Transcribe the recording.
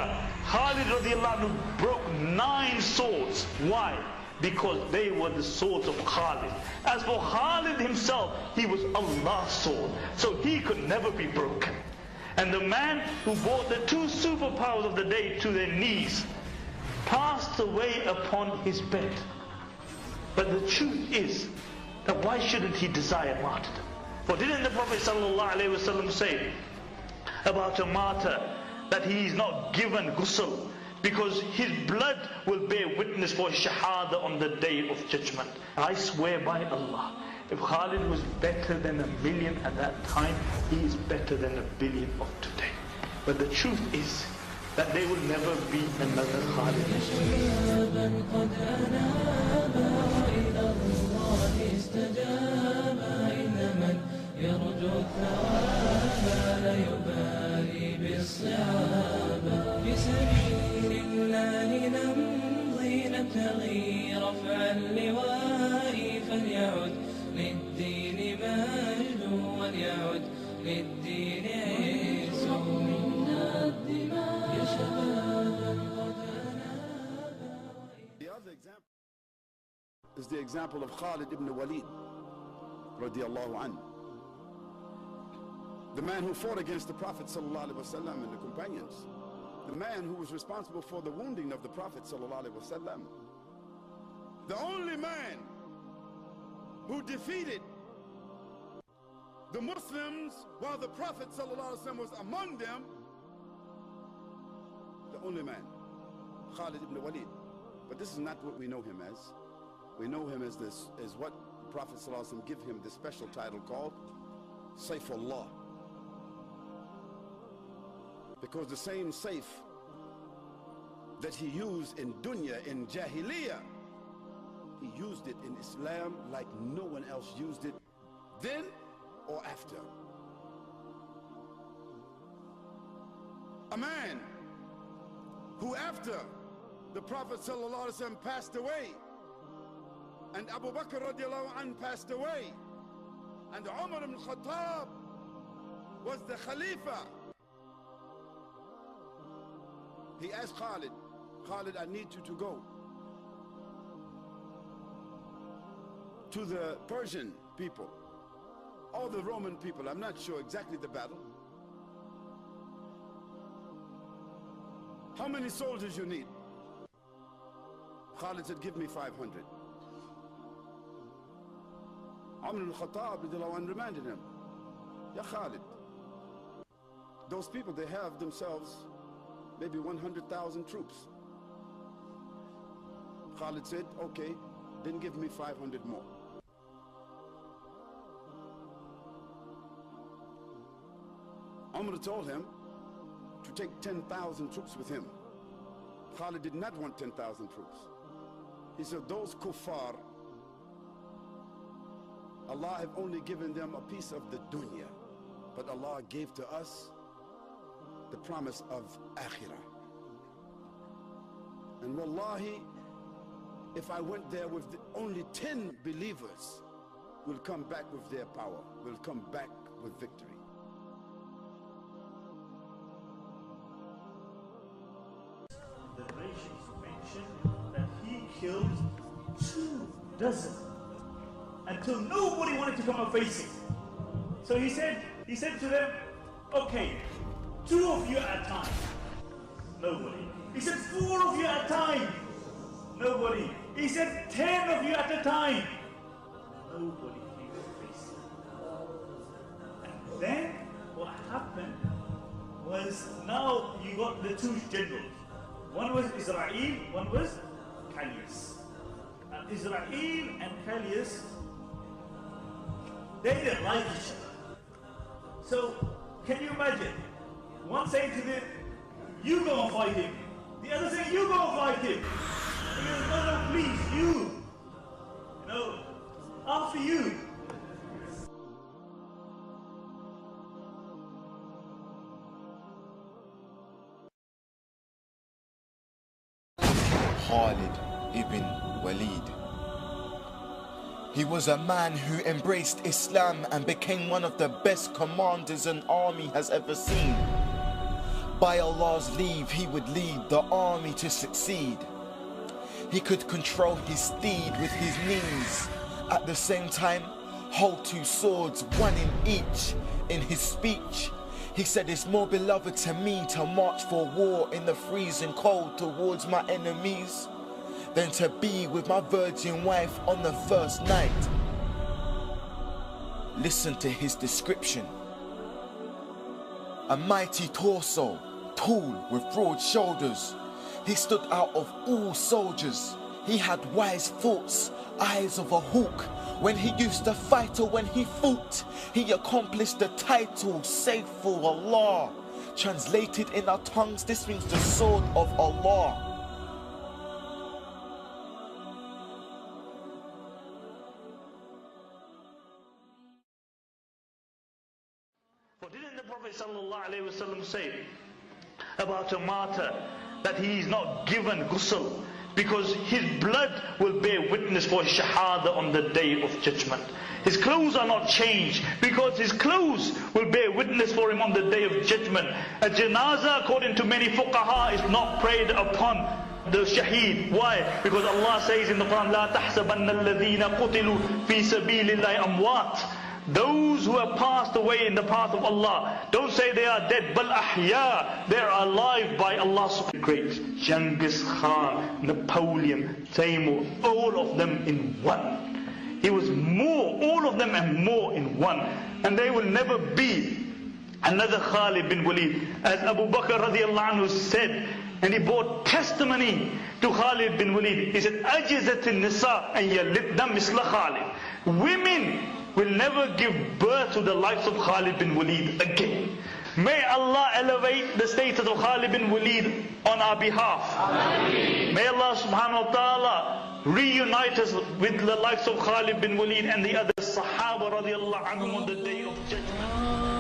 Badr, Khalid radiallahu anhu broke 9 swords. Why? Because they were the swords of Khalid. As for Khalid himself, he was Allah's sword, so he could never be broken. And the man who brought the 2 superpowers of the day to their knees passed away upon his bed. But the truth is that why shouldn't he desire martyrdom? For didn't the Prophet ﷺ say about a martyr that he is not given ghusl because his blood will bear witness for shahada on the day of judgment? I swear by Allah, if Khalid was better than 1,000,000 at that time, he is better than 1,000,000,000 of today. But the truth is that there will never be another Khalid. للدين مجد وليعد للدين عز منا الدماء يا شبابا قد The other example is the example of Khalid ibn Waleed radiallahu anhu, the man who fought against the Prophet sallallahu alaihi wasallam and the companions, the man who was responsible for the wounding of the Prophet sallallahu alaihi wasallam, the only man who defeated the Muslims while the Prophet ﷺ was among them. The only man, Khalid ibn Waleed. But this is not what we know him as. We know him as what the Prophet ﷺ give him the special title called Sayfullah. Because the same Sayf that he used in dunya, in Jahiliyyah, he used it in Islam like no one else used it then or after. A man who after the Prophet ﷺ passed away and Abu Bakr radiallahu anhu passed away and Umar ibn Khattab was the Khalifa, he asked Khalid, Khalid, I need you to go to the Persian people or the Roman people, I'm not sure exactly the battle. How many soldiers you need? Khalid said, give me 500. Umar al-Khattab reminded him, Ya Khalid, those people, they have themselves maybe 100,000 troops. Khalid said, okay, then give me 500 more. Umar told him to take 10,000 troops with him. Khalid did not want 10,000 troops. He said, those kuffar, Allah have only given them a piece of the dunya, but Allah gave to us the promise of akhirah. And wallahi, if I went there with only 10 believers, we'll come back with their power, we'll come back with victory. The narrations mention that he killed 24 until nobody wanted to come and face him. So he said to them, okay, 2 of you at a time. Nobody. He said 4 of you at a time. Nobody. He said 10 of you at a time. Nobody came to face him. And then what happened was, now you got the 2 generals. One was Israel, one was Khalid. And Israel and Khalid, they didn't like each other. So, can you imagine? One saying to them, you go and fight him. The other saying, you go and fight him. He goes, no, no, please, you. After you. Khalid ibn Waleed. He was a man who embraced Islam and became one of the best commanders an army has ever seen. By Allah's leave, he would lead the army to succeed. He could control his steed with his knees. At the same time, hold two swords, one in each. In his speech, he said, it's more beloved to me to march for war in the freezing cold towards my enemies than to be with my virgin wife on the first night. Listen to his description. A mighty torso, tall with broad shoulders. He stood out of all soldiers. He had wise thoughts, eyes of a hawk. When he used to fight or when he fought, he accomplished the title, Sayful Allah. Translated in our tongues, this means the sword of Allah. For didn't the Prophet ﷺ say about a martyr that he is not given ghusl because his blood will bear witness for his shahada on the day of judgment? His clothes are not changed because his clothes will bear witness for him on the day of judgment. A janazah, according to many fuqaha, is not prayed upon the shaheed. Why? Because Allah says in the Quran, لا تحسبن الذين قتلوا في سبيل الله أموات. Those who have passed away in the path of Allah, don't say they are dead, bal ahya, they are alive by Allah. Great Genghis Khan, Napoleon, Timur, all of them in one. He was more, all of them and more in one. And there will never be another Khalid bin Waleed. As Abu Bakr radiallahu anhu said, and he bore testimony to Khalid bin Waleed. He said, أَجِزَتِ النِّسَاء أَنْ يَلِدْنَ مِثْلَ خَالِدٍ. Women will never give birth to the likes of Khalid bin Waleed again. May Allah elevate the status of Khalid bin Waleed on our behalf. Ameen. May Allah subhanahu wa ta'ala reunite us with the likes of Khalid bin Waleed and the other Sahaba radiallahu anhum on the day of judgment.